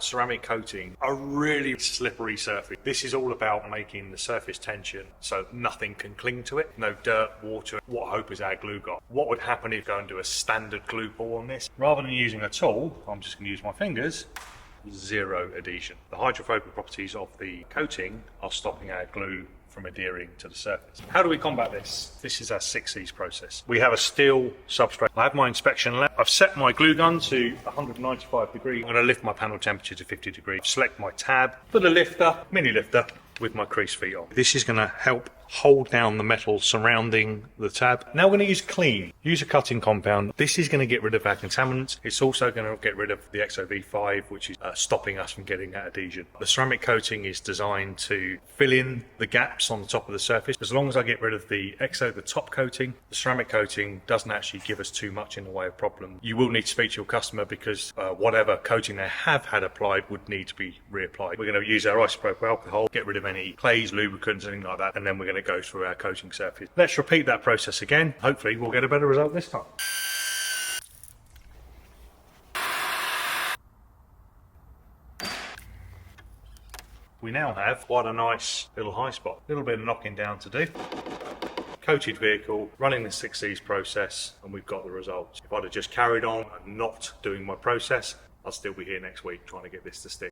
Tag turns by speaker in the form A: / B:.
A: ceramic coating a really slippery surface. This is all about making the surface tension so nothing can cling to it. No dirt, water. What hope has our glue got? What would happen if you go and do a standard glue ball on this? Rather than using a tool, I'm just going to use my fingers. Zero adhesion. The hydrophobic properties of the coating are stopping our glue from adhering to the surface. How do we combat this? This is our 6Cs process. We have a steel substrate. I have my inspection lab. I've set my glue gun to 195 degrees. I'm going to lift my panel temperature to 50 degrees. Select my tab for the lifter, mini lifter, with my crease feet on. This is going to help hold down the metal surrounding the tab. Now we're going to use clean. Use a cutting compound. This is going to get rid of our contaminants. It's also going to get rid of the XOV5, which is stopping us from getting that adhesion. The ceramic coating is designed to fill in the gaps on the top of the surface. As long as I get rid of the the top coating, the ceramic coating doesn't actually give us too much in the way of problem. You will need to speak to your customer because whatever coating they have had applied would need to be reapplied. We're going to use our isopropyl alcohol, get rid of any clays, lubricants, anything like that, and then we're going to go through our coating surface. Let's repeat that process again. Hopefully we'll get a better result this time. We now have quite a nice little high spot. A little bit of knocking down to do. Coated vehicle, running the 6Cs process, and we've got the results. If I'd have just carried on and not doing my process, I'll still be here next week trying to get this to stick.